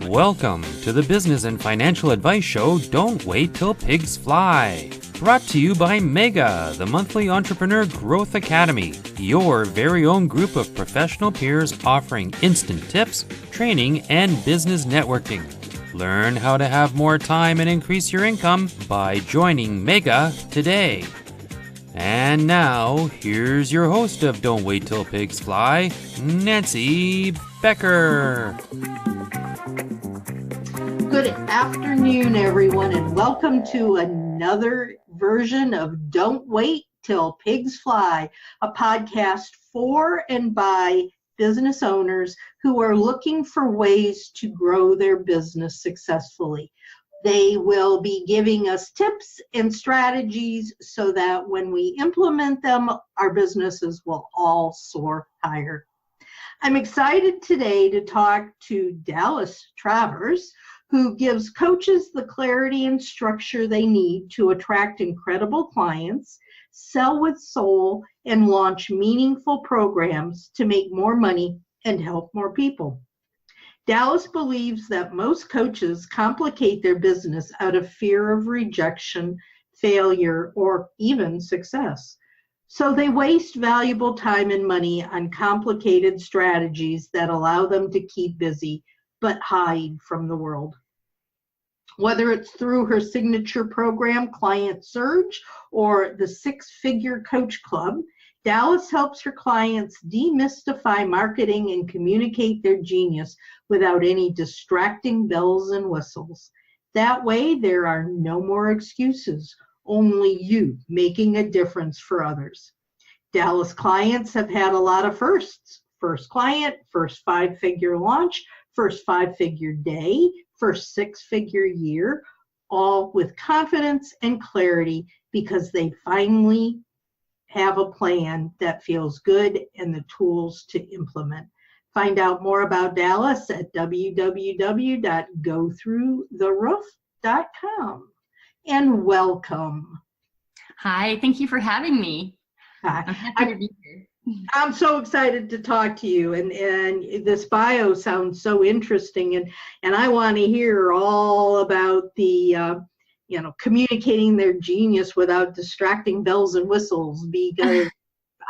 Welcome to the Business and Financial Advice Show, Don't Wait Till Pigs Fly. Brought to you by Mega, the monthly entrepreneur growth academy, your very own group of professional peers offering instant tips, training, and business networking. Learn how to have more time and increase your income by joining Mega today. And now, here's your host of Don't Wait Till Pigs Fly, Nancy Becker. Good afternoon, everyone, and welcome to another version of Don't Wait Till Pigs Fly, a podcast for and by business owners who are looking for ways to grow their business successfully. They will be giving us tips and strategies so that when we implement them, our businesses will all soar higher. I'm excited today to talk to Dallas Travers, who gives coaches the clarity and structure they need to attract incredible clients, sell with soul, and launch meaningful programs to make more money and help more people. Dallas believes that most coaches complicate their business out of fear of rejection, failure, or even success. So they waste valuable time and money on complicated strategies that allow them to keep busy but hide from the world. Whether it's through her signature program, Client Surge, or the Six-Figure Coach Club, Dallas helps her clients demystify marketing and communicate their genius without any distracting bells and whistles. That way, there are no more excuses, only you making a difference for others. Dallas clients have had a lot of firsts. First client, first five-figure launch, first five-figure day, first six-figure year, all with confidence and clarity because they finally have a plan that feels good and the tools to implement. Find out more about Dallas at www.gothroughtheroof.com. And welcome. Hi, thank you for having me. Hi. I'm happy to be here. I'm so excited to talk to you, and this bio sounds so interesting, and I want to hear all about the communicating their genius without distracting bells and whistles, because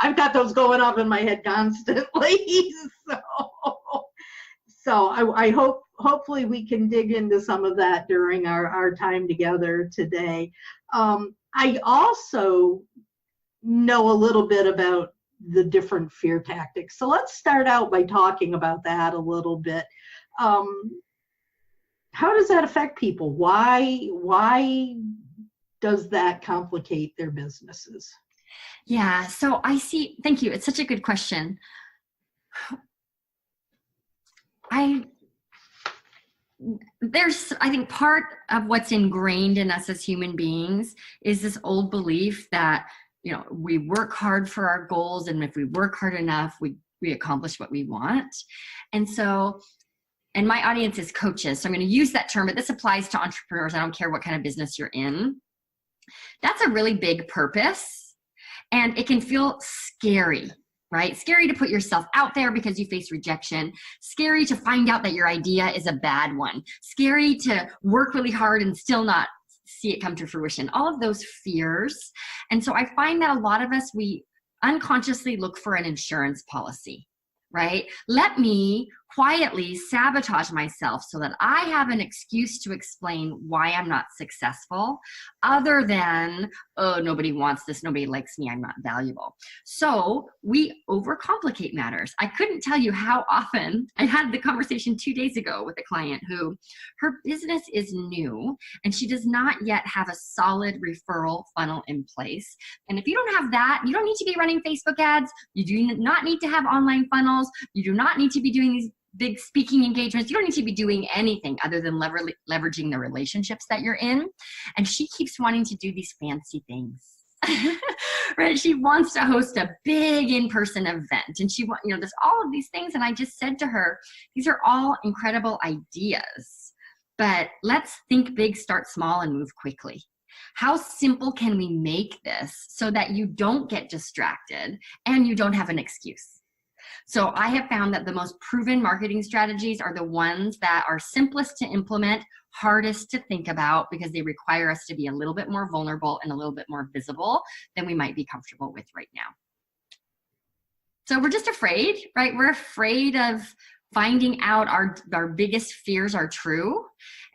I've got those going off in my head constantly. So I hopefully we can dig into some of that during our time together today. I also know a little bit about the different fear tactics. So let's start out by talking about that a little bit. How does that affect people? Why does that complicate their businesses? Yeah, so I see, thank you. It's such a good question. I think part of what's ingrained in us as human beings is this old belief that, we work hard for our goals, and if we work hard enough, we accomplish what we want. And my audience is coaches, so I'm going to use that term, but this applies to entrepreneurs. I don't care what kind of business you're in. That's a really big purpose, and it can feel scary, right? Scary to put yourself out there because you face rejection. Scary to find out that your idea is a bad one. Scary to work really hard and still not see it come to fruition. All of those fears. And so I find that a lot of us, we unconsciously look for an insurance policy, right? Let me quietly sabotage myself so that I have an excuse to explain why I'm not successful, other than, oh, nobody wants this, nobody likes me, I'm not valuable. So we overcomplicate matters. I couldn't tell you how often. I had the conversation 2 days ago with a client who, her business is new and she does not yet have a solid referral funnel in place. And if you don't have that, you don't need to be running Facebook ads. You do not need to have online funnels. You do not need to be doing these big speaking engagements. You don't need to be doing anything other than leveraging the relationships that you're in. And she keeps wanting to do these fancy things. Right? She wants to host a big in-person event, and she wants, there's all of these things. And I just said to her, these are all incredible ideas, but let's think big, start small, and move quickly. How simple can we make this so that you don't get distracted and you don't have an excuse? So I have found that the most proven marketing strategies are the ones that are simplest to implement, hardest to think about, because they require us to be a little bit more vulnerable and a little bit more visible than we might be comfortable with right now. So we're just afraid, right? We're afraid of finding out our biggest fears are true.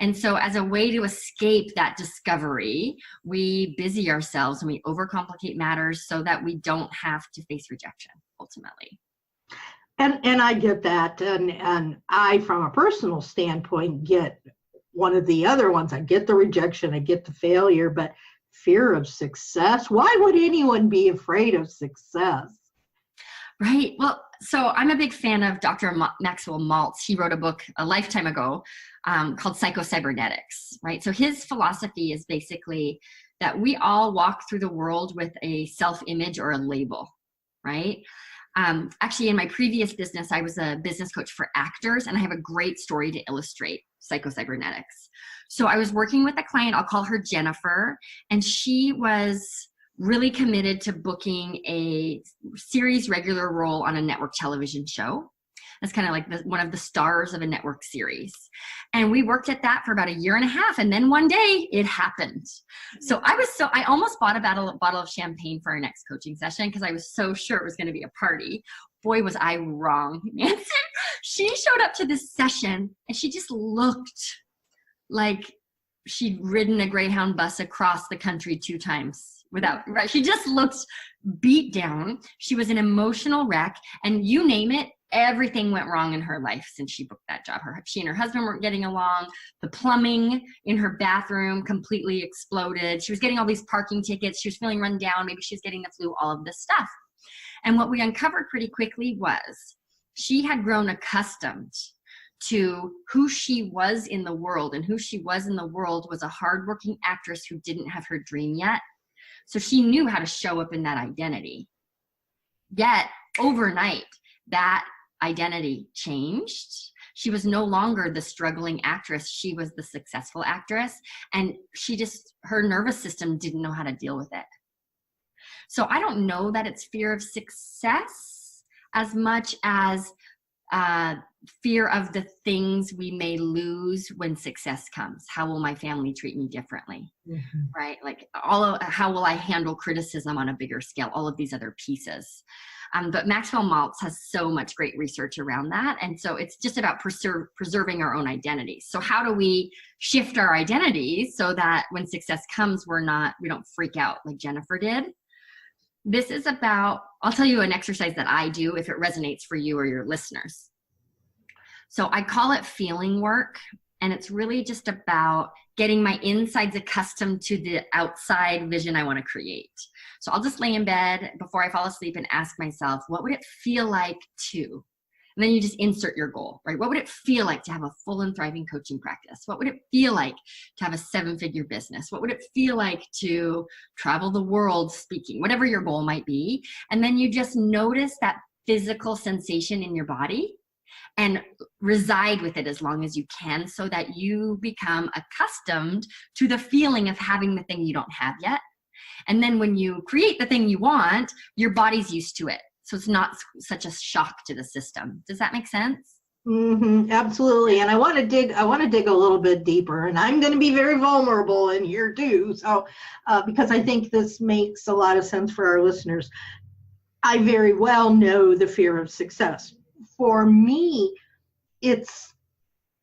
And so as a way to escape that discovery, we busy ourselves and we overcomplicate matters so that we don't have to face rejection ultimately. And I get that. And I, from a personal standpoint, get one of the other ones. I get the rejection, I get the failure, but fear of success. Why would anyone be afraid of success? Right. Well, so I'm a big fan of Dr. Maxwell Maltz. He wrote a book a lifetime ago called Psycho-Cybernetics, right? So his philosophy is basically that we all walk through the world with a self-image or a label, right? Actually, in my previous business, I was a business coach for actors, and I have a great story to illustrate Psycho-Cybernetics. So I was working with a client, I'll call her Jennifer, and she was really committed to booking a series regular role on a network television show. That's kind of like one of the stars of a network series. And we worked at that for about 1.5 years. And then one day it happened. So I almost bought a bottle of champagne for our next coaching session because I was so sure it was going to be a party. Boy, was I wrong. She showed up to this session and she just looked like she'd ridden a Greyhound bus across the country 2 times. Right? She just looked beat down. She was an emotional wreck, and you name it, everything went wrong in her life since she booked that job. She and her husband weren't getting along. The plumbing in her bathroom completely exploded. She was getting all these parking tickets. She was feeling run down. Maybe she was getting the flu, all of this stuff. And what we uncovered pretty quickly was she had grown accustomed to who she was in the world, and who she was in the world was a hardworking actress who didn't have her dream yet. So she knew how to show up in that identity. Yet overnight, that identity changed. She was no longer the struggling actress. She was the successful actress. And her nervous system didn't know how to deal with it. So I don't know that it's fear of success as much as fear of the things we may lose when success comes. How will my family treat me differently? Mm-hmm. Right? Like how will I handle criticism on a bigger scale? All of these other pieces. But Maxwell Maltz has so much great research around that. And so it's just about preserving our own identities. So how do we shift our identities so that when success comes, we don't freak out like Jennifer did? This is about, I'll tell you an exercise that I do if it resonates for you or your listeners. So I call it feeling work, and it's really just about getting my insides accustomed to the outside vision I want to create. So I'll just lay in bed before I fall asleep and ask myself, what would it feel like to? And then you just insert your goal, right? What would it feel like to have a full and thriving coaching practice? What would it feel like to have a 7-figure business? What would it feel like to travel the world speaking? Whatever your goal might be. And then you just notice that physical sensation in your body and reside with it as long as you can, so that you become accustomed to the feeling of having the thing you don't have yet. And then when you create the thing you want, your body's used to it. So it's not such a shock to the system. Does that make sense? Mm-hmm, absolutely. And I want to dig a little bit deeper, and I'm going to be very vulnerable in here too. So, because I think this makes a lot of sense for our listeners. I very well know the fear of success. For me,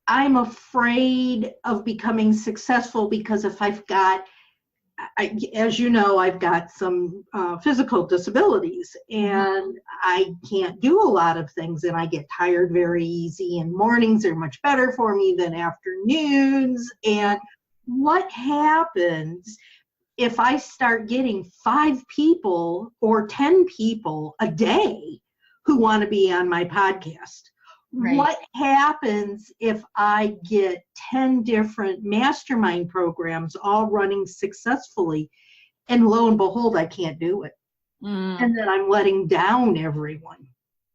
I'm afraid of becoming successful because if as you know, I've got some physical disabilities, and I can't do a lot of things, and I get tired very easy, and mornings are much better for me than afternoons. And what happens if I start getting 5 people or 10 people a day who want to be on my podcast? Right. What happens if I get 10 different mastermind programs all running successfully, and lo and behold, I can't do it? And then I'm letting down everyone.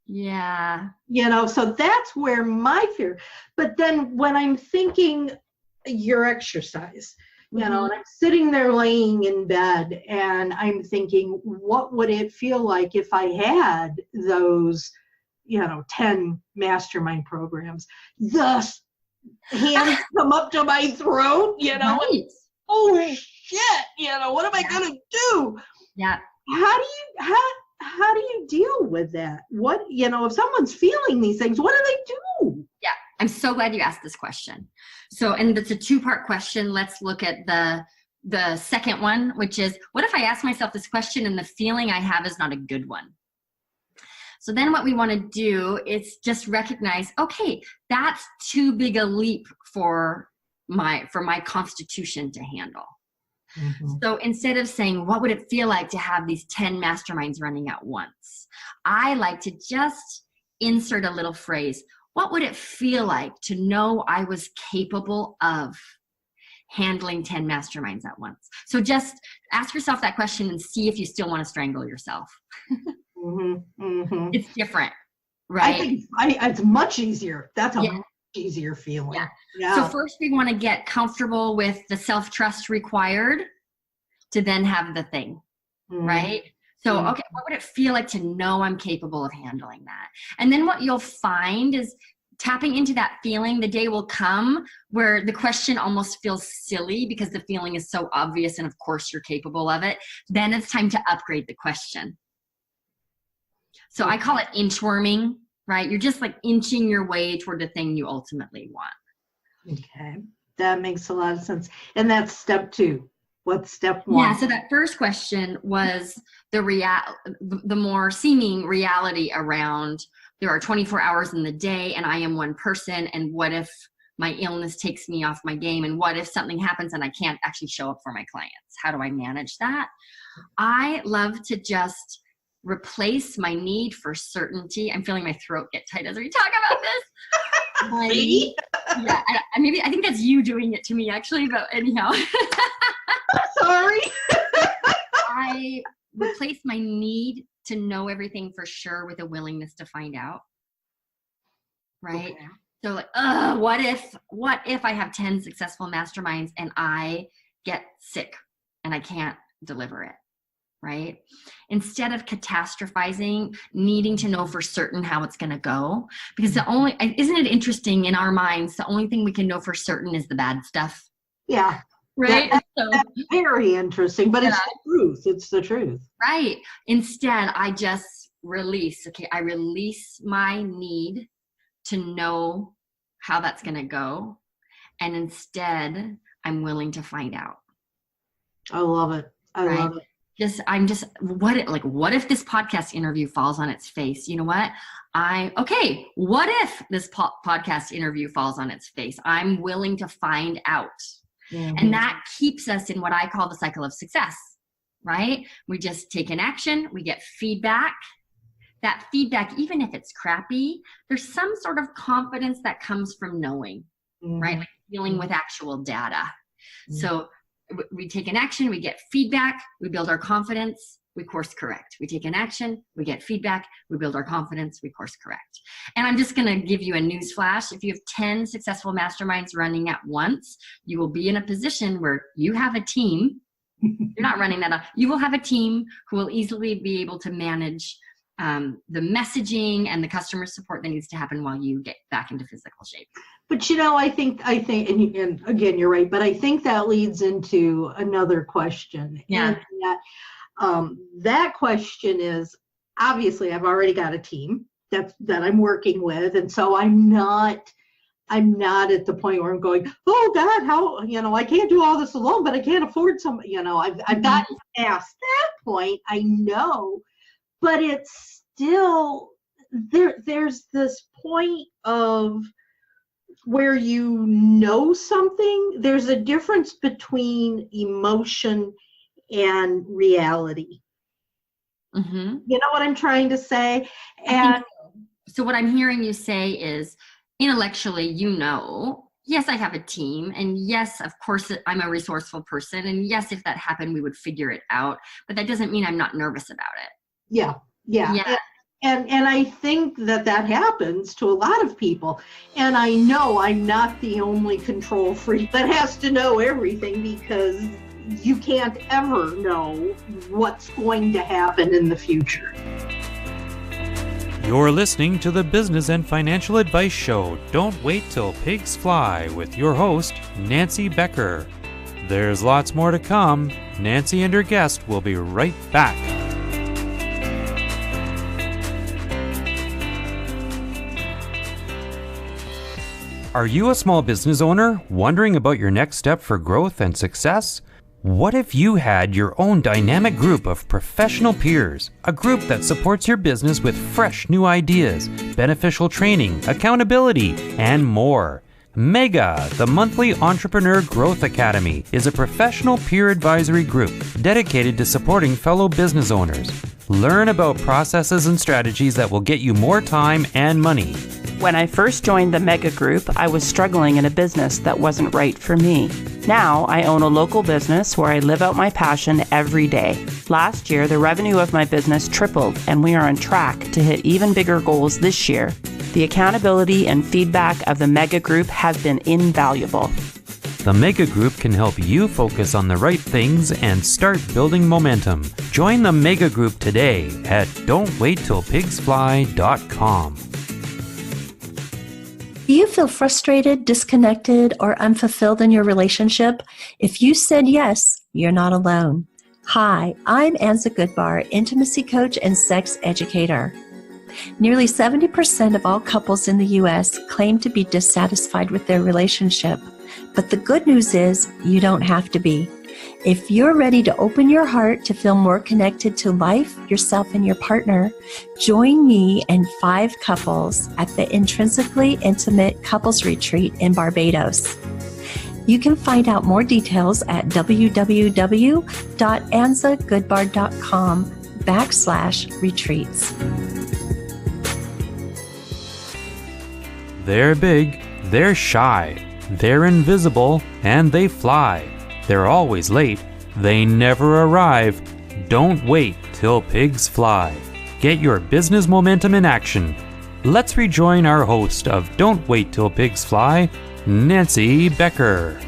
Yeah. So that's where my fear. But then when I'm thinking your exercise, and I'm sitting there laying in bed and I'm thinking, what would it feel like if I had those 10 mastermind programs, the hands come up to my throat, Right. and, oh shit, what am I going to do? Yeah. How do you deal with that? What, if someone's feeling these things, what do they do? Yeah. I'm so glad you asked this question. So, and it's a two-part question. Let's look at the second one, which is, what if I ask myself this question and the feeling I have is not a good one? So then what we want to do is just recognize, okay, that's too big a leap for my constitution to handle. Mm-hmm. So instead of saying, what would it feel like to have these 10 masterminds running at once? I like to just insert a little phrase. What would it feel like to know I was capable of handling 10 masterminds at once? So just ask yourself that question and see if you still want to strangle yourself. Mm-hmm. Mm-hmm. It's different, right? I think it's much easier. That's a much easier feeling. Yeah. So first we want to get comfortable with the self-trust required to then have the thing, right? So, okay, what would it feel like to know I'm capable of handling that? And then what you'll find is tapping into that feeling, the day will come where the question almost feels silly because the feeling is so obvious and of course you're capable of it. Then it's time to upgrade the question. So I call it inchworming, right? You're just like inching your way toward the thing you ultimately want. Okay, that makes a lot of sense. And that's step 2. What's step 1? Yeah, so that first question was the more seeming reality around there are 24 hours in the day and I am one person, and what if my illness takes me off my game, and what if something happens and I can't actually show up for my clients? How do I manage that? I love to just replace my need for certainty. I'm feeling my throat get tight as we talk about this. Yeah, I think that's you doing it to me actually, but anyhow. Sorry. I replace my need to know everything for sure with a willingness to find out. Right? Okay. So like, what if I have 10 successful masterminds and I get sick and I can't deliver it? Right? Instead of catastrophizing, needing to know for certain how it's going to go, because isn't it interesting in our minds, the only thing we can know for certain is the bad stuff. Yeah. Right? That's very interesting, but it's the truth. It's the truth. Right. Instead, I just release. Okay. I release my need to know how that's going to go. And instead, I'm willing to find out. I love it. I love it. What if this podcast interview falls on its face? You know what? What if this podcast interview falls on its face? I'm willing to find out. Mm-hmm. And that keeps us in what I call the cycle of success, right? We just take an action, we get feedback. That feedback, even if it's crappy, there's some sort of confidence that comes from knowing, right? Like dealing with actual data. So we take an action, we get feedback, we build our confidence, we course correct. We take an action, we get feedback, we build our confidence, we course correct. And I'm just going to give you a news flash. If you have 10 successful masterminds running at once, you will be in a position where you have a team. You're not running that up. You will have a team who will easily be able to manage the messaging and the customer support that needs to happen while you get back into physical shape. But I think, and again, you're right, but I think that leads into another question. Yeah. And that question is, obviously I've already got a team that I'm working with. And so I'm not at the point where I'm going, oh God, how, I can't do all this alone, but I can't afford somebody, I've gotten past that point. I know, but it's still there's this point of where something, there's a difference between emotion and reality. Mm-hmm. You know what I'm trying to say? And so what I'm hearing you say is, intellectually, yes, I have a team, and yes, of course, I'm a resourceful person, and yes, if that happened, we would figure it out, but that doesn't mean I'm not nervous about it. Yeah. And I think that happens to a lot of people. And I know I'm not the only control freak that has to know everything, because you can't ever know what's going to happen in the future. You're listening to the Business and Financial Advice Show, Don't Wait Till Pigs Fly, with your host, Nancy Becker. There's lots more to come. Nancy and her guest will be right back. Are you a small business owner wondering about your next step for growth and success? What if you had your own dynamic group of professional peers, a group that supports your business with fresh new ideas, beneficial training, accountability, and more? MEGA, the monthly Entrepreneur Growth Academy, is a professional peer advisory group dedicated to supporting fellow business owners. Learn about processes and strategies that will get you more time and money. When I first joined the Mega Group, I was struggling in a business that wasn't right for me. Now, I own a local business where I live out my passion every day. Last year, the revenue of my business tripled, and we are on track to hit even bigger goals this year. The accountability and feedback of the Mega Group have been invaluable. The Mega Group can help you focus on the right things and start building momentum. Join the Mega Group today at don'twaittillpigsfly.com. Do you feel frustrated, disconnected, or unfulfilled in your relationship? If you said yes, you're not alone. Hi, I'm Anza Goodbar, intimacy coach and sex educator. Nearly 70% of all couples in the U.S. claim to be dissatisfied with their relationship. But the good news is you don't have to be. If you're ready to open your heart to feel more connected to life, yourself, and your partner, join me and 5 couples at the Intrinsically Intimate Couples Retreat in Barbados. You can find out more details at www.anzagoodbar.com/retreats. They're big, they're shy, they're invisible, and they fly. They're always late. They never arrive. Don't wait till pigs fly. Get your business momentum in action. Let's rejoin our host of Don't Wait Till Pigs Fly, Nancy Becker.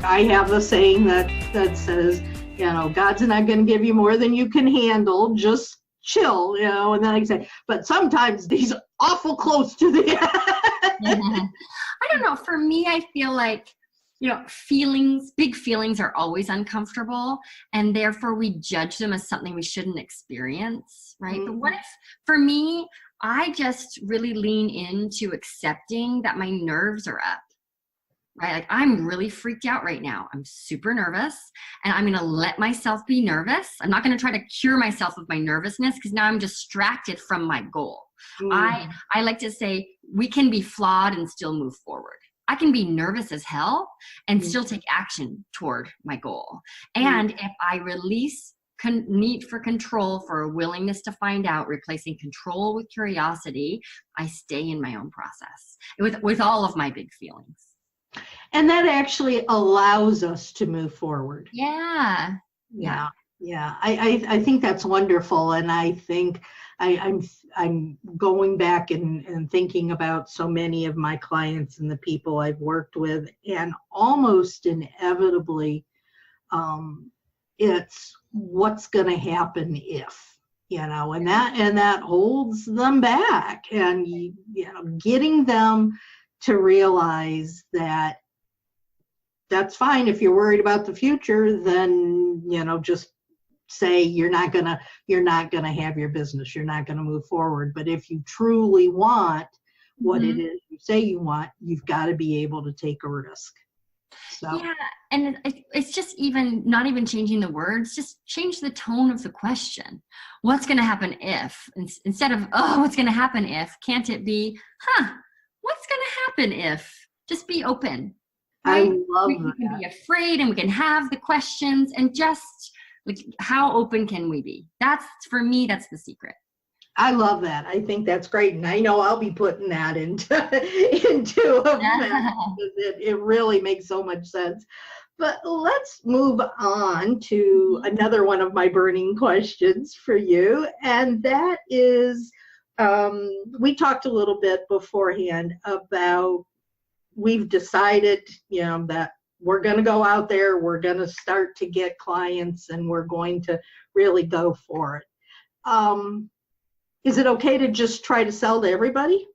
I have a saying that says, God's not going to give you more than you can handle. Just chill, and then I say, but sometimes he's awful close to the end. I don't know. For me, I feel like, big feelings are always uncomfortable, and therefore we judge them as something we shouldn't experience, right? Mm-hmm. But what if, for me, I just really lean into accepting that my nerves are up, right? Like, I'm really freaked out right now. I'm super nervous, and I'm going to let myself be nervous. I'm not going to try to cure myself of my nervousness, because now I'm distracted from my goal. Mm. I like to say we can be flawed and still move forward. I can be nervous as hell and still take action toward my goal. And if I release need for control, for a willingness to find out, replacing control with curiosity, I stay in my own process with all of my big feelings. And that actually allows us to move forward. Yeah. I think that's wonderful. And I think I'm going back and thinking about so many of my clients and the people I've worked with, and almost inevitably, it's what's going to happen if, and that holds them back, and getting them to realize that that's fine. If you're worried about the future, then just say you're not gonna have your business, you're not gonna move forward. But if you truly want what it is you say you want, you've got to be able to take a risk. So yeah, and it's just not even changing the words, just change the tone of the question. What's going to happen if, instead of, what's going to happen if, can't it be, what's going to happen if? Just be open. Right? I love that. We can be afraid, and we can have the questions, and just like, how open can we be? For me, that's the secret. I love that. I think that's great. And I know I'll be putting that into it really makes so much sense. But let's move on to another one of my burning questions for you. And that is, we talked a little bit beforehand about, we've decided, that we're going to go out there, we're going to start to get clients, and we're going to really go for it. Is it okay to just try to sell to everybody?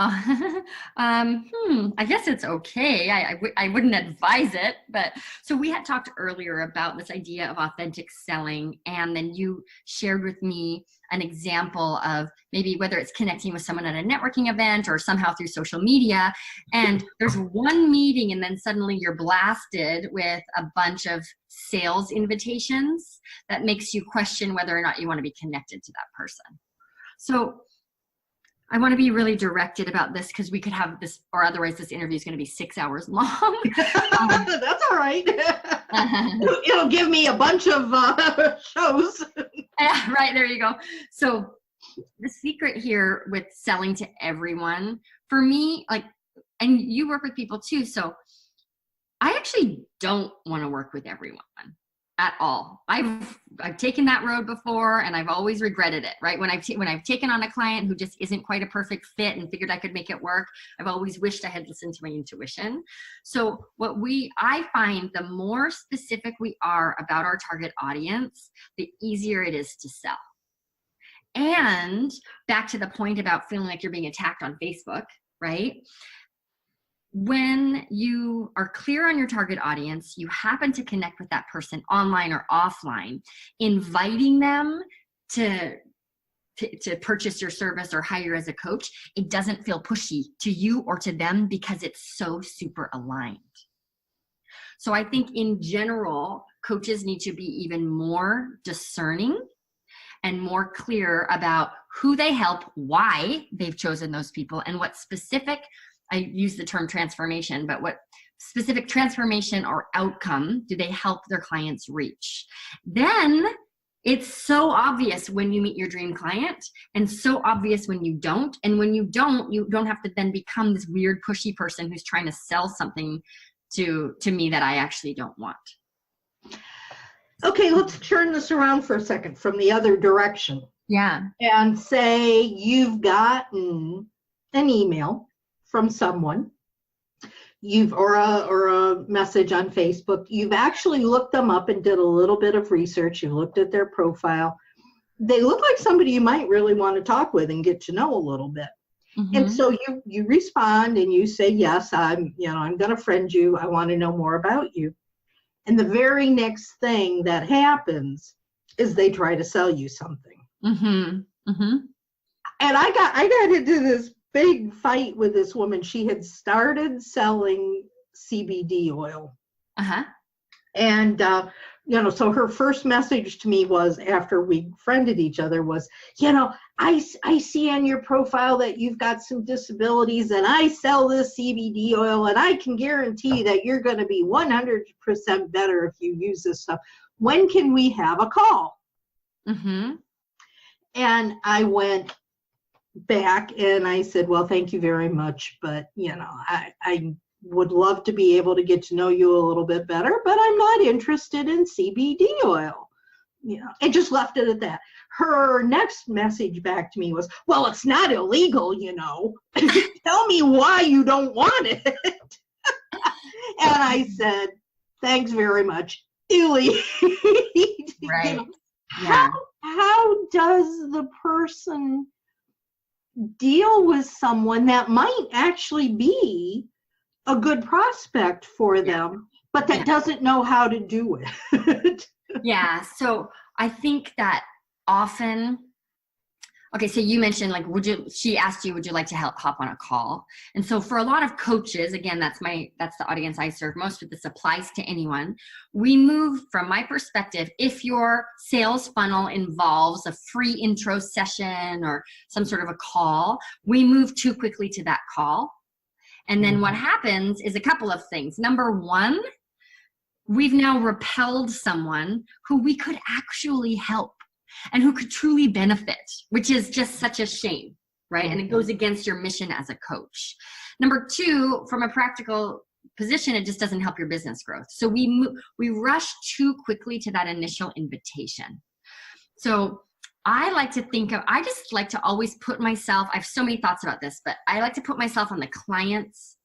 I guess it's okay. I wouldn't advise it, but so we had talked earlier about this idea of authentic selling, and then you shared with me an example of maybe whether it's connecting with someone at a networking event or somehow through social media, and there's one meeting and then suddenly you're blasted with a bunch of sales invitations that makes you question whether or not you want to be connected to that person. So I want to be really directed about this because we could have this, or otherwise this interview is going to be 6 hours long. That's all right. It'll give me a bunch of shows. Yeah, right, there you go. So the secret here with selling to everyone, for me, like, and you work with people too, so I actually don't want to work with everyone at all. I've taken that road before and I've always regretted it, right? When I've taken on a client who just isn't quite a perfect fit and figured I could make it work, I've always wished I had listened to my intuition. So I find the more specific we are about our target audience, the easier it is to sell. And back to the point about feeling like you're being attacked on Facebook, right? When you are clear on your target audience, you happen to connect with that person online or offline, inviting them to purchase your service or hire as a coach, it doesn't feel pushy to you or to them because it's so super aligned. So I think in general, coaches need to be even more discerning and more clear about who they help, why they've chosen those people, and what specific, I use the term transformation, but what specific transformation or outcome do they help their clients reach? Then it's so obvious when you meet your dream client and so obvious when you don't. And when you don't have to then become this weird pushy person who's trying to sell something to me that I actually don't want. Okay, let's turn this around for a second from the other direction. Yeah. And say you've gotten an email from someone, or a message on Facebook. You've actually looked them up and did a little bit of research. You looked at their profile. They look like somebody you might really want to talk with and get to know a little bit. Mm-hmm. And so you respond and you say, yes, I'm going to friend you. I want to know more about you. And the very next thing that happens is they try to sell you something. Mm-hmm. Mm-hmm. And I got into this big fight with this woman. She had started selling CBD oil. Uh-huh. And, so her first message to me was, after we friended each other, was, I see on your profile that you've got some disabilities and I sell this CBD oil and I can guarantee that you're going to be 100% better if you use this stuff. When can we have a call? Mm-hmm. And I went back and I said, well, thank you very much, but I would love to be able to get to know you a little bit better, but I'm not interested in CBD oil. And just left it at that. Her next message back to me was, well, it's not illegal, Tell me why you don't want it. And I said, thanks very much. Delete. Right. Yeah. How does the person deal with someone that might actually be a good prospect for them, but that doesn't know how to do it? Yeah. So I think that often, okay, so you mentioned she asked you, would you like to hop on a call? And so for a lot of coaches, again, that's the audience I serve most, but this applies to anyone. We move, from my perspective, if your sales funnel involves a free intro session or some sort of a call, we move too quickly to that call. And then what happens is a couple of things. Number one, we've now repelled someone who we could actually help and who could truly benefit, which is just such a shame, right? Mm-hmm. And it goes against your mission as a coach. Number two, from a practical position, it just doesn't help your business growth. So we rush too quickly to that initial invitation. So I just like to always put myself, I have so many thoughts about this, but I like to put myself on the client's,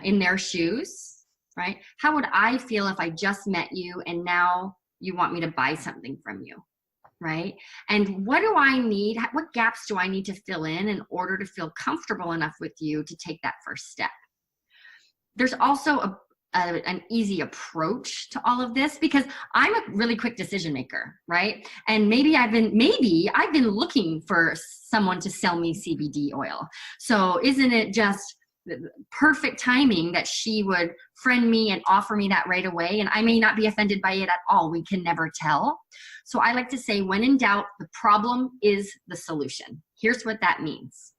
in their shoes, right? How would I feel if I just met you and now you want me to buy something from you, right? And what do I need? What gaps do I need to fill in order to feel comfortable enough with you to take that first step? There's also an easy approach to all of this, because I'm a really quick decision maker, right? And maybe I've been looking for someone to sell me CBD oil. So isn't it just perfect timing that she would friend me and offer me that right away? And I may not be offended by it at all. We can never tell. So I like to say, when in doubt, the problem is the solution. Here's what that means.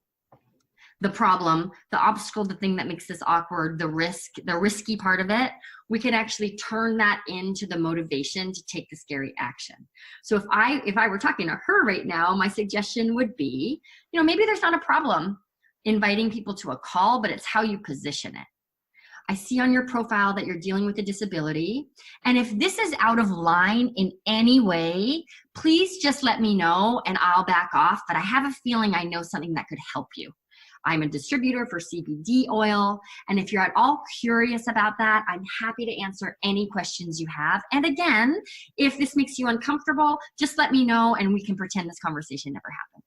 The problem, the obstacle, the thing that makes this awkward, the risky part of it, we can actually turn that into the motivation to take the scary action. So if I were talking to her right now, my suggestion would be, maybe there's not a problem inviting people to a call, but it's how you position it. I see on your profile that you're dealing with a disability. And if this is out of line in any way, please just let me know and I'll back off. But I have a feeling I know something that could help you. I'm a distributor for CBD oil. And if you're at all curious about that, I'm happy to answer any questions you have. And again, if this makes you uncomfortable, just let me know and we can pretend this conversation never happened.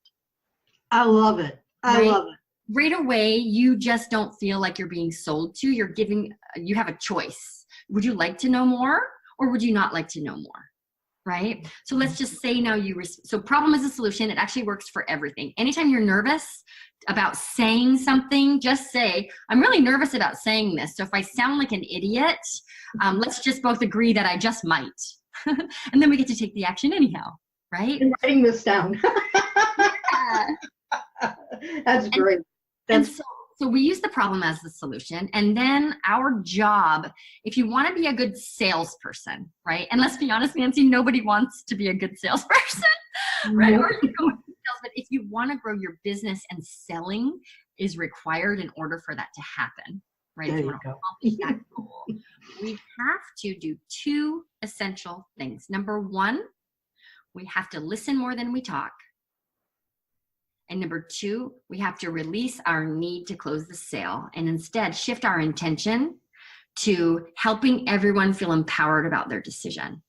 I love it. I love it. Right away, you just don't feel like you're being sold to. You have a choice. Would you like to know more or would you not like to know more? Right? So let's just say now so problem is a solution. It actually works for everything. Anytime you're nervous about saying something, just say, I'm really nervous about saying this. So if I sound like an idiot, let's just both agree that I just might. And then we get to take the action anyhow, right? I'm writing this down. That's great. So we use the problem as the solution. And then our job, if you want to be a good salesperson, right? And let's be honest, Nancy, nobody wants to be a good salesperson, right? Or you go into sales, but if you want to grow your business, and selling is required in order for that to happen, right? If you want to accomplish that goal, we have to do two essential things. Number one, we have to listen more than we talk. And number two, we have to release our need to close the sale and instead shift our intention to helping everyone feel empowered about their decision.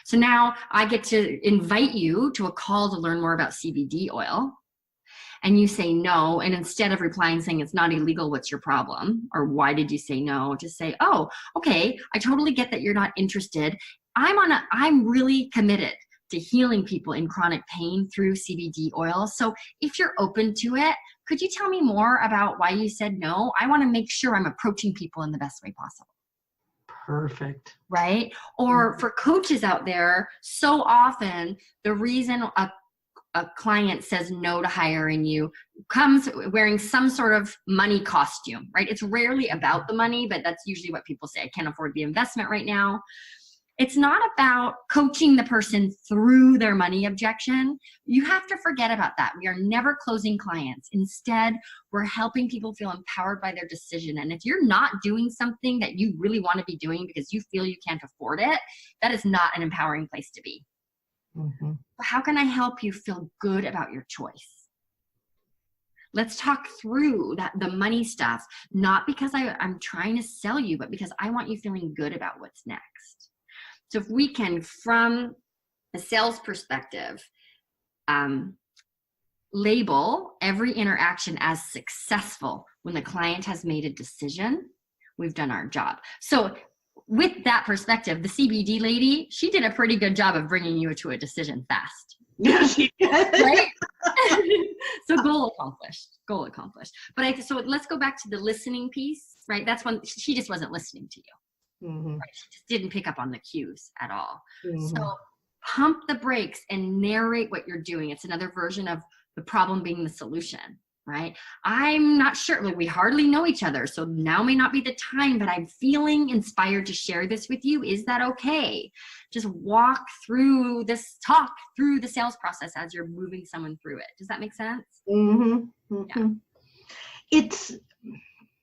So now I get to invite you to a call to learn more about CBD oil. And you say no, and instead of replying saying it's not illegal, what's your problem? Or why did you say no? Just say, oh, okay, I totally get that you're not interested. I'm really committed to healing people in chronic pain through CBD oil. So if you're open to it, could you tell me more about why you said no? I want to make sure I'm approaching people in the best way possible. Perfect. Right? Or for coaches out there, so often the reason a client says no to hiring you comes wearing some sort of money costume, right? It's rarely about the money, but that's usually what people say. I can't afford the investment right now. It's not about coaching the person through their money objection. You have to forget about that. We are never closing clients. Instead, we're helping people feel empowered by their decision. And if you're not doing something that you really want to be doing because you feel you can't afford it, that is not an empowering place to be. Mm-hmm. How can I help you feel good about your choice? Let's talk through the money stuff, not because I'm trying to sell you, but because I want you feeling good about what's next. So if we can, from a sales perspective, label every interaction as successful when the client has made a decision, we've done our job. So with that perspective, the CBD lady, she did a pretty good job of bringing you to a decision fast. Yeah, she did. Right? So goal accomplished. But so let's go back to the listening piece, right? That's when she just wasn't listening to you. Mm-hmm. Right? She just didn't pick up on the cues at all. Mm-hmm. So pump the brakes and narrate what you're doing. It's another version of the problem being the solution, right? I'm not sure, we hardly know each other, so now may not be the time, but I'm feeling inspired to share this with you. Is that okay? Just talk through the sales process as you're moving someone through it. Does that make sense? Mm-hmm. Mm-hmm. Yeah.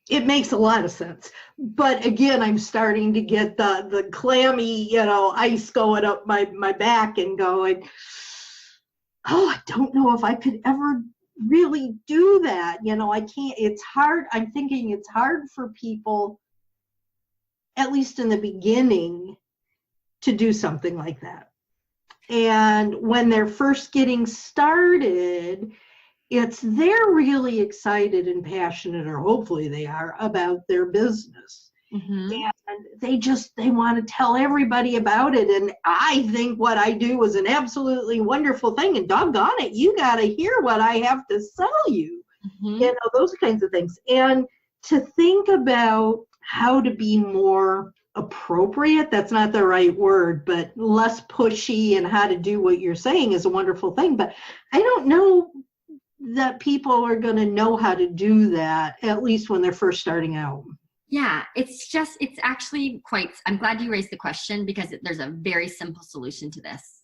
It makes a lot of sense. But again, I'm starting to get the clammy, ice going up my back and going, oh, I don't know if I could ever really do that. I can't, it's hard. I'm thinking it's hard for people, at least in the beginning, to do something like that. And when they're first getting started, they're really excited and passionate, or hopefully they are, about their business. Mm-hmm. And they want to tell everybody about it. And I think what I do is an absolutely wonderful thing. And doggone it, you got to hear what I have to sell you. Mm-hmm. You know, those kinds of things. And to think about how to be more appropriate, that's not the right word, but less pushy, and how to do what you're saying is a wonderful thing. But I don't know that people are going to know how to do that, at least when they're first starting out. Yeah, it's actually quite, I'm glad you raised the question, because there's a very simple solution to this.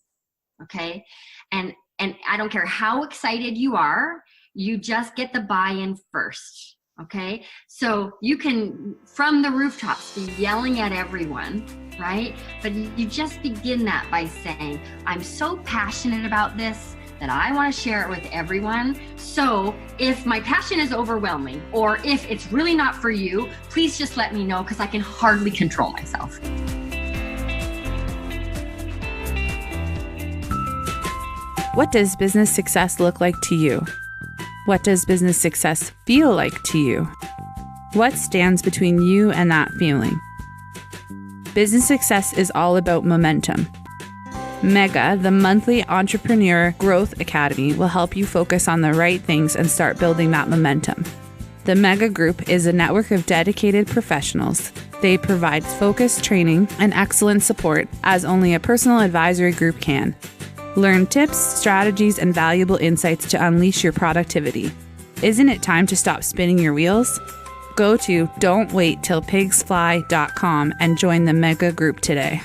Okay. And I don't care how excited you are, you just get the buy-in first. Okay. So you can, from the rooftops, be yelling at everyone, right? But you just begin that by saying, I'm so passionate about this that I want to share it with everyone. So if my passion is overwhelming, or if it's really not for you, please just let me know, because I can hardly control myself. What does business success look like to you? What does business success feel like to you? What stands between you and that feeling? Business success is all about momentum. Mega, the monthly Entrepreneur Growth Academy, will help you focus on the right things and start building that momentum. The Mega Group is a network of dedicated professionals. They provide focused training and excellent support as only a personal advisory group can. Learn tips, strategies, and valuable insights to unleash your productivity. Isn't it time to stop spinning your wheels? Go to don'twaittillpigsfly.com and join the Mega Group today.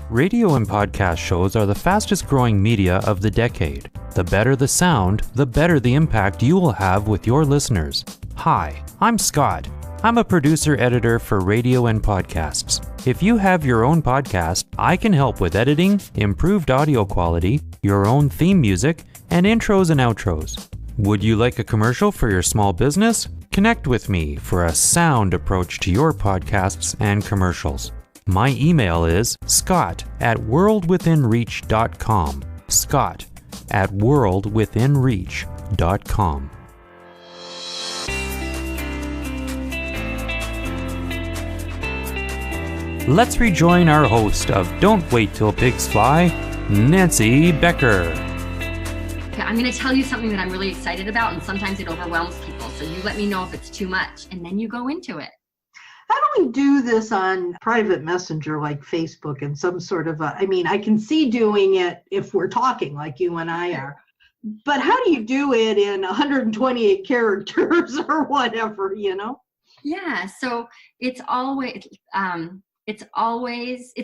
Radio and podcast shows are the fastest growing media of the decade. The better the sound, the better the impact you will have with your listeners. Hi, I'm Scott. I'm a producer-editor for radio and podcasts. If you have your own podcast, I can help with editing, improved audio quality, your own theme music, and intros and outros. Would you like a commercial for your small business? Connect with me for a sound approach to your podcasts and commercials. My email is scott@worldwithinreach.com. scott@worldwithinreach.com. Let's rejoin our host of Don't Wait Till Pigs Fly, Nancy Becker. Okay, I'm going to tell you something that I'm really excited about, and sometimes it overwhelms people. So you let me know if it's too much, and then you go into it. How do we do this on private messenger like Facebook and some sort of I can see doing it if we're talking like you and I are, but how do you do it in 128 characters or whatever, you know? Yeah, so it's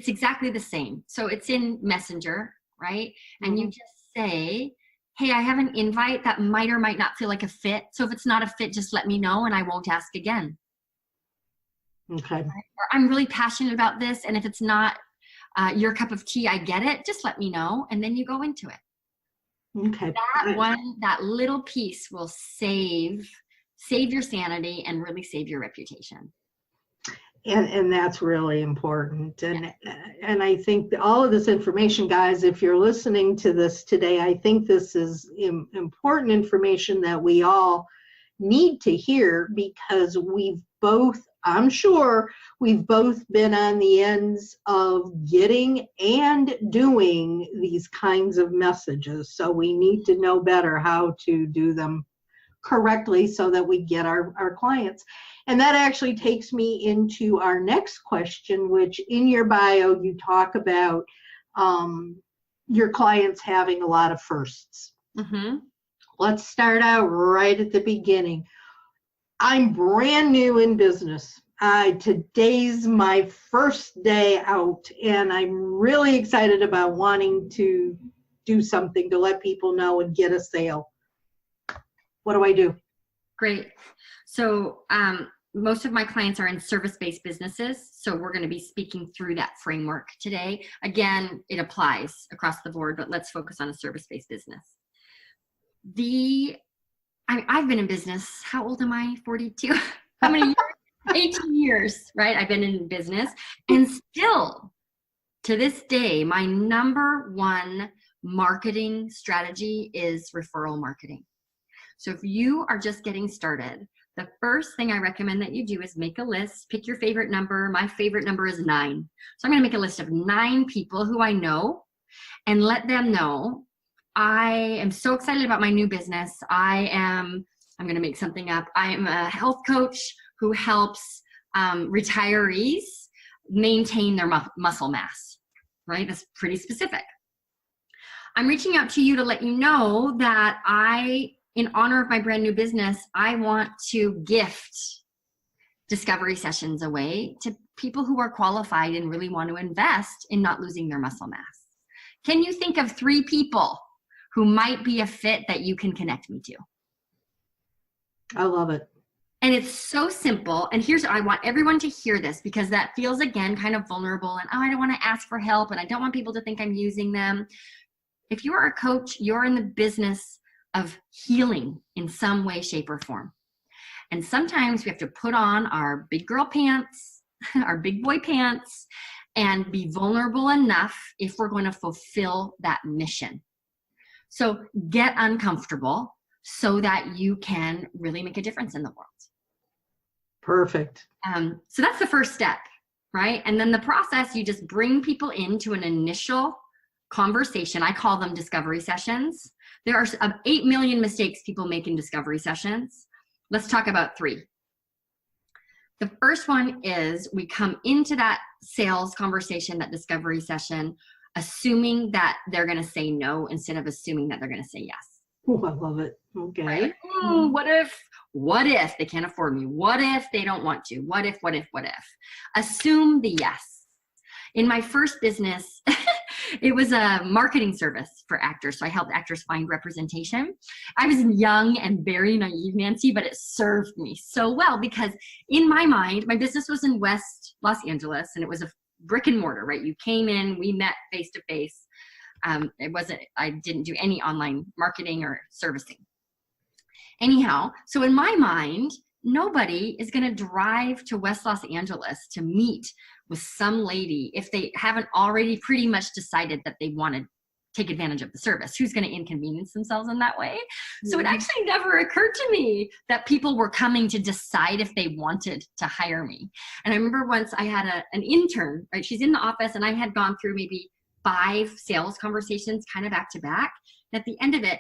exactly the same. So it's in Messenger, right? And you just say, hey, I have an invite that might or might not feel like a fit. So if it's not a fit, just let me know and I won't ask again. Okay. Or I'm really passionate about this, and if it's not your cup of tea, I get it. Just let me know, and then you go into it. Okay. That little piece will save your sanity and really save your reputation. And that's really important. And I think that all of this information, guys, if you're listening to this today, I think this is important information that we all need to hear, because I'm sure we've both been on the ends of getting and doing these kinds of messages. So we need to know better how to do them correctly so that we get our clients. And that actually takes me into our next question, which in your bio, you talk about your clients having a lot of firsts. Mm-hmm. Let's start out right at the beginning. I'm brand new in business. Today's my first day out, and I'm really excited about wanting to do something to let people know and get a sale. What do I do? Great. So most of my clients are in service-based businesses, so we're going to be speaking through that framework today. Again, it applies across the board, but let's focus on a service-based business. I've been in business. How old am I? 42? How many years? 18 years, right? I've been in business, and still To this day, my number one marketing strategy is referral marketing. So if you are just getting started, the first thing I recommend that you do is make a list, pick your favorite number. My favorite number is 9. So I'm going to make a list of 9 people who I know and let them know I am so excited about my new business. I'm going to make something up. I am a health coach who helps retirees maintain their muscle mass, right? That's pretty specific. I'm reaching out to you to let you know that in honor of my brand new business, I want to gift discovery sessions away to people who are qualified and really want to invest in not losing their muscle mass. Can you think of 3 people who might be a fit that you can connect me to? I love it. And it's so simple. And I want everyone to hear this, because that feels, again, kind of vulnerable. And I don't want to ask for help, and I don't want people to think I'm using them. If you are a coach, you're in the business of healing in some way, shape, or form. And sometimes we have to put on our big girl pants, our big boy pants, and be vulnerable enough if we're going to fulfill that mission. So get uncomfortable so that you can really make a difference in the world. Perfect. So that's the first step, right? And then the process, you just bring people into an initial conversation. I call them discovery sessions. There are 8 million mistakes people make in discovery sessions. Let's talk about 3. The first one is we come into that sales conversation, that discovery session, assuming that they're going to say no instead of assuming that they're going to say yes. Oh, I love it. Okay. Right? What if they can't afford me? What if they don't want to? What if? Assume the yes. In my first business, it was a marketing service for actors. So I helped actors find representation. I was young and very naive, Nancy, but it served me so well, because in my mind, my business was in West Los Angeles, and it was a brick and mortar, right? You came in, we met face to face. I didn't do any online marketing or servicing. Anyhow, so in my mind, nobody is going to drive to West Los Angeles to meet with some lady if they haven't already pretty much decided that they want to take advantage of the service. Who's going to inconvenience themselves in that way? So it actually never occurred to me that people were coming to decide if they wanted to hire me. And I remember once I had an intern, right? She's in the office, and I had gone through maybe 5 sales conversations kind of back to back. And at the end of it,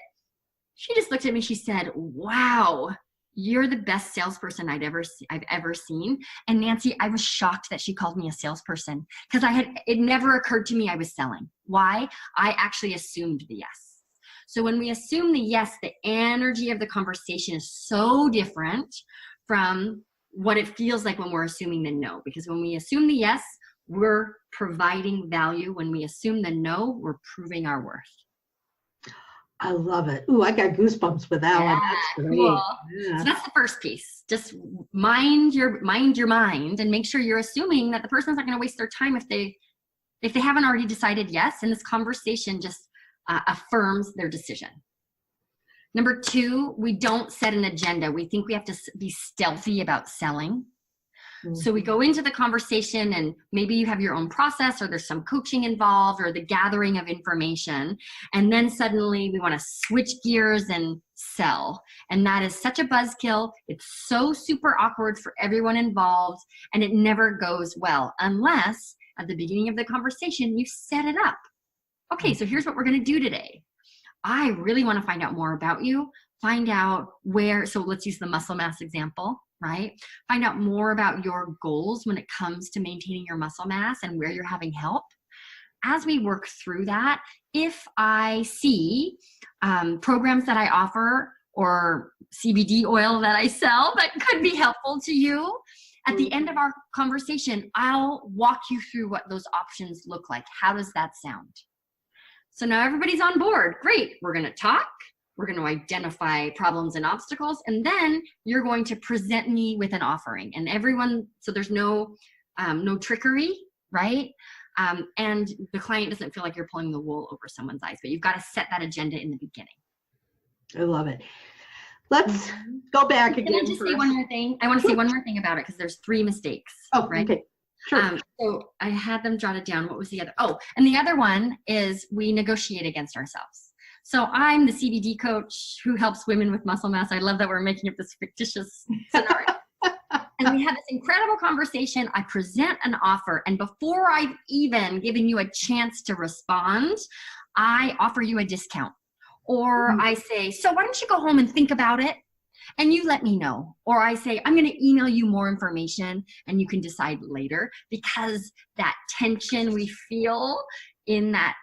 she just looked at me. She said, "Wow, you're the best salesperson I've ever seen." And Nancy, I was shocked that she called me a salesperson, because it never occurred to me I was selling. Why? I actually assumed the yes. So when we assume the yes, the energy of the conversation is so different from what it feels like when we're assuming the no. Because when we assume the yes, we're providing value. When we assume the no, we're proving our worth. I love it. Ooh, I got goosebumps with that one. That's great. Cool. Yeah. So that's the first piece. Just mind your mind and make sure you're assuming that the person's not going to waste their time if they haven't already decided yes, and this conversation just affirms their decision. Number 2, we don't set an agenda. We think we have to be stealthy about selling. So we go into the conversation, and maybe you have your own process, or there's some coaching involved, or the gathering of information. And then suddenly we want to switch gears and sell. And that is such a buzzkill. It's so super awkward for everyone involved, and it never goes well unless at the beginning of the conversation, you set it up. Okay, so here's what we're going to do today. I really want to find out more about you, find out so let's use the muscle mass example. Right? Find out more about your goals when it comes to maintaining your muscle mass and where you're having help. As we work through that, if I see programs that I offer or CBD oil that I sell that could be helpful to you, at the end of our conversation, I'll walk you through what those options look like. How does that sound? So now everybody's on board. Great. We're going to talk. We're going to identify problems and obstacles, and then you're going to present me with an offering. And everyone, so there's no trickery, right? And the client doesn't feel like you're pulling the wool over someone's eyes, but you've got to set that agenda in the beginning. I love it. Let's go back again. Can I just say one more thing? I want to say one more thing about it, because there's 3 mistakes. Oh, right? Okay. Sure. So I had them jot it down. What was the other? Oh, and the other one is we negotiate against ourselves. So I'm the CBD coach who helps women with muscle mass. I love that we're making up this fictitious scenario. And we have this incredible conversation. I present an offer, and before I've even given you a chance to respond, I offer you a discount. Or I say, so why don't you go home and think about it, and you let me know. Or I say, I'm going to email you more information, and you can decide later, because that tension we feel in that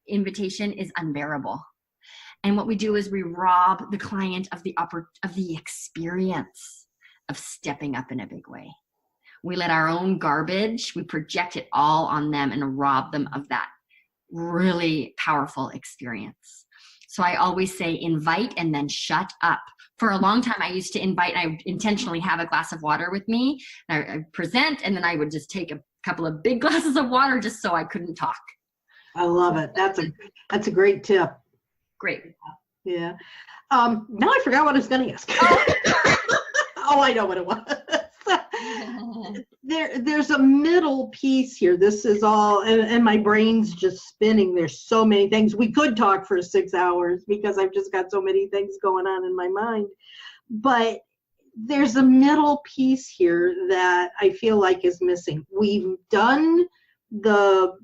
invitation is unbearable. And what we do is we rob the client of the experience of stepping up in a big way. We let our own garbage, we project it all on them and rob them of that really powerful experience. So I always say invite and then shut up. For a long time, I used to invite, and I would intentionally have a glass of water with me. I present, and then I would just take a couple of big glasses of water just so I couldn't talk. I love it. That's a great tip. Great. Yeah. Now I forgot what I was going to ask. Oh, I know what it was. There's a middle piece here. This is all, and my brain's just spinning. There's so many things. We could talk for 6 hours because I've just got so many things going on in my mind. But there's a middle piece here that I feel like is missing. We've done the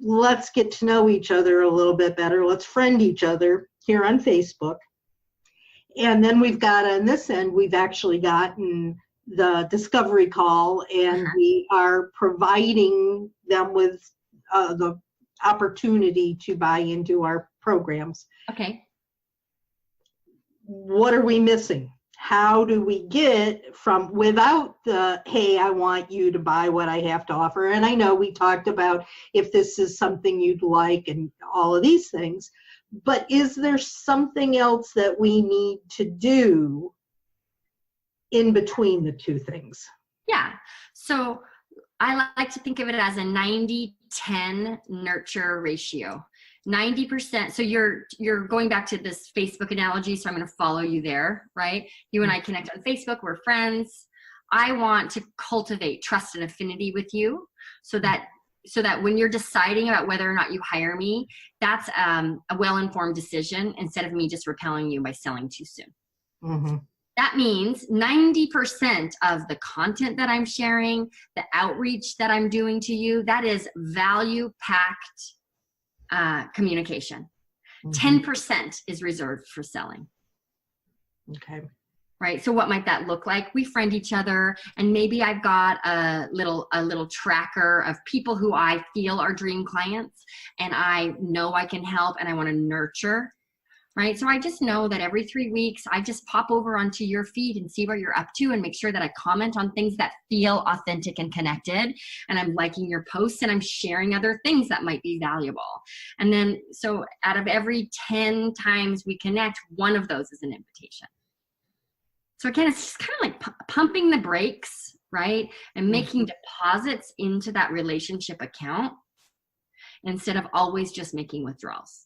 let's get to know each other a little bit better. Let's friend each other here on Facebook. And then we've got on this end, we've actually gotten the discovery call, and we are providing them with the opportunity to buy into our programs. Okay. What are we missing? How do we get from without the, hey, I want you to buy what I have to offer? And I know we talked about if this is something you'd like and all of these things, but is there something else that we need to do in between the two things? Yeah. So I like to think of it as a 90-10 nurture ratio. 90%. So you're going back to this Facebook analogy. So I'm going to follow you there, right? You and I connect on Facebook. We're friends. I want to cultivate trust and affinity with you so that when you're deciding about whether or not you hire me, that's a well-informed decision instead of me just repelling you by selling too soon. Mm-hmm. That means 90% of the content that I'm sharing, the outreach that I'm doing to you, that is value-packed communication. Mm-hmm. 10% is reserved for selling. Okay. Right. So what might that look like? We friend each other, and maybe I've got a little tracker of people who I feel are dream clients, and I know I can help, and I want to nurture. Right. So I just know that every 3 weeks, I just pop over onto your feed and see where you're up to and make sure that I comment on things that feel authentic and connected. And I'm liking your posts, and I'm sharing other things that might be valuable. And then, so out of every 10 times we connect, one of those is an invitation. So again, it's just kind of like pumping the brakes, right? And making deposits into that relationship account instead of always just making withdrawals.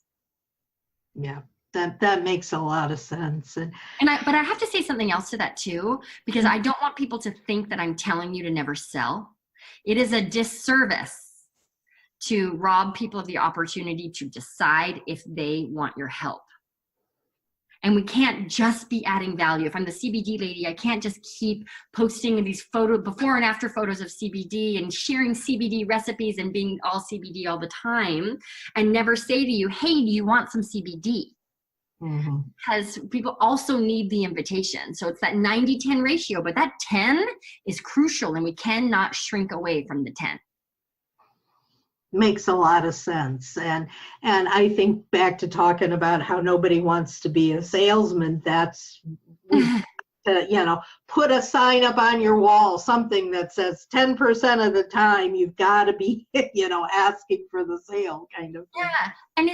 Yeah. That makes a lot of sense. But I have to say something else to that too, because I don't want people to think that I'm telling you to never sell. It is a disservice to rob people of the opportunity to decide if they want your help. And we can't just be adding value. If I'm the CBD lady, I can't just keep posting these before and after photos of CBD and sharing CBD recipes and being all CBD all the time and never say to you, hey, do you want some CBD? Mm-hmm. Because people also need the invitation. So it's that 90-10 ratio, but that 10 is crucial, and we cannot shrink away from the 10. Makes a lot of sense. And I think back to talking about how nobody wants to be a salesman. That's put a sign up on your wall, something that says 10% of the time you've got to be, asking for the sale kind of thing. Yeah. And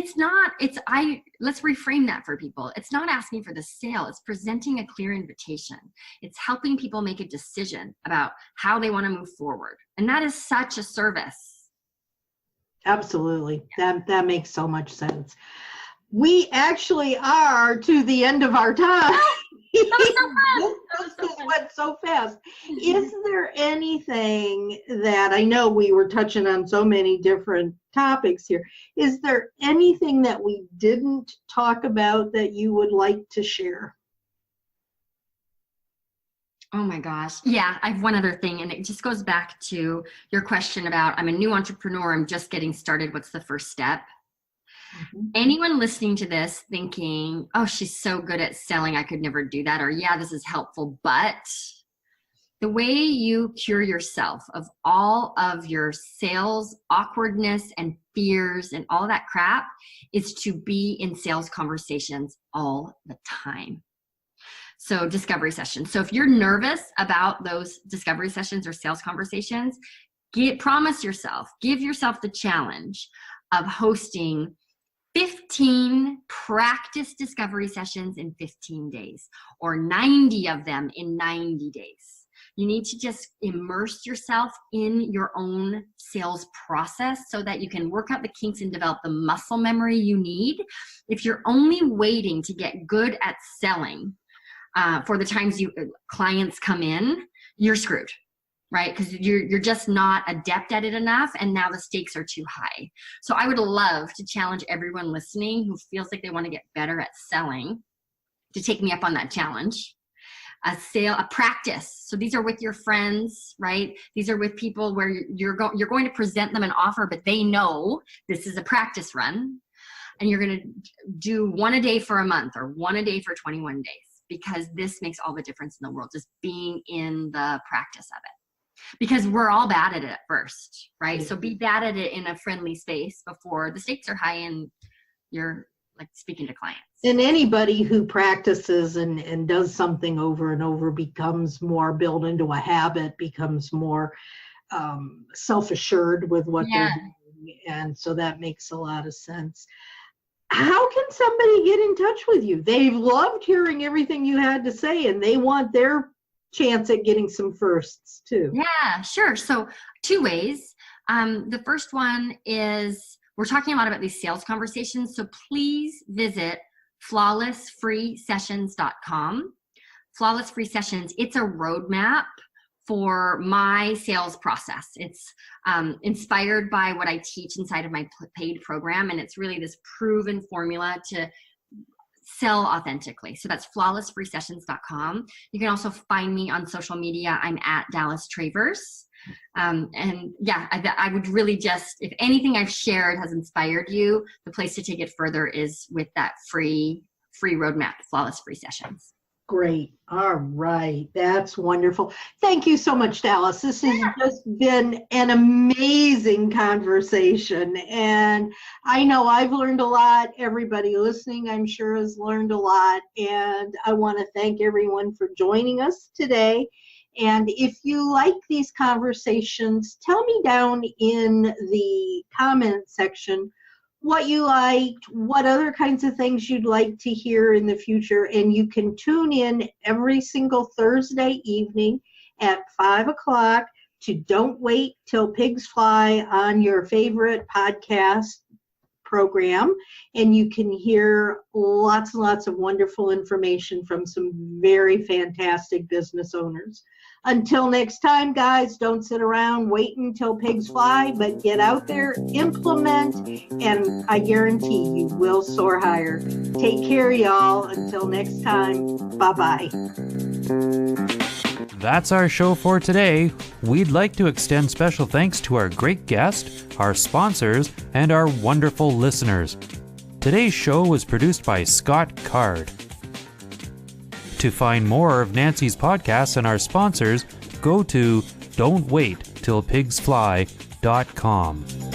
let's reframe that for people. It's not asking for the sale. It's presenting a clear invitation. It's helping people make a decision about how they want to move forward. And that is such a service. Absolutely. That makes so much sense. We actually are to the end of our time This just went so fast. Is there anything that, I know we were touching on so many different topics here, is there anything that we didn't talk about that you would like to share? Oh my gosh. Yeah, I have one other thing, and it just goes back to your question about, I'm a new entrepreneur, I'm just getting started, what's the first step? Anyone listening to this thinking, oh, she's so good at selling, I could never do that, or yeah, this is helpful, but the way you cure yourself of all of your sales awkwardness and fears and all that crap is to be in sales conversations all the time. So discovery sessions. So if you're nervous about those discovery sessions or sales conversations, promise yourself, give yourself the challenge of hosting 15 practice discovery sessions in 15 days, or 90 of them in 90 days. You need to just immerse yourself in your own sales process so that you can work out the kinks and develop the muscle memory you need. If you're only waiting to get good at selling for the times clients come in, you're screwed. Right? Because you're just not adept at it enough, and now the stakes are too high. So I would love to challenge everyone listening who feels like they want to get better at selling to take me up on that challenge. A practice. So these are with your friends, right? These are with people where you're going to present them an offer, but they know this is a practice run, and you're going to do one a day for a month or one a day for 21 days, because this makes all the difference in the world, just being in the practice of it. Because we're all bad at it at first, right? So be bad at it in a friendly space before the stakes are high and you're like speaking to clients. And anybody who practices and does something over and over becomes more built into a habit, becomes more self-assured with what they're doing. And so that makes a lot of sense. How can somebody get in touch with you? They've loved hearing everything you had to say, and they want their chance at getting some firsts too. Yeah, sure. So 2 ways. The first one is, we're talking a lot about these sales conversations, so please visit flawlessfreesessions.com. Flawless Free Sessions, it's a roadmap for my sales process. It's inspired by what I teach inside of my paid program, and it's really this proven formula to sell authentically. So that's flawlessfreesessions.com. You can also find me on social media. I'm at Dallas Travers. And yeah, I would really just, if anything I've shared has inspired you, the place to take it further is with that free roadmap, Flawless Free Sessions. Great. All right. That's wonderful. Thank you so much, Dallas. This has just been an amazing conversation. And I know I've learned a lot. Everybody listening, I'm sure, has learned a lot. And I want to thank everyone for joining us today. And if you like these conversations, tell me down in the comment section what you liked, what other kinds of things you'd like to hear in the future. And you can tune in every single Thursday evening at 5 o'clock to Don't Wait Till Pigs Fly on your favorite podcast program. And you can hear lots and lots of wonderful information from some very fantastic business owners. Until next time, guys, don't sit around waiting till pigs fly, but get out there, implement, and I guarantee you will soar higher. Take care, y'all. Until next time, bye-bye. That's our show for today. We'd like to extend special thanks to our great guest, our sponsors, and our wonderful listeners. Today's show was produced by Scott Card. To find more of Nancy's podcasts and our sponsors, go to don'twaittillpigsfly.com.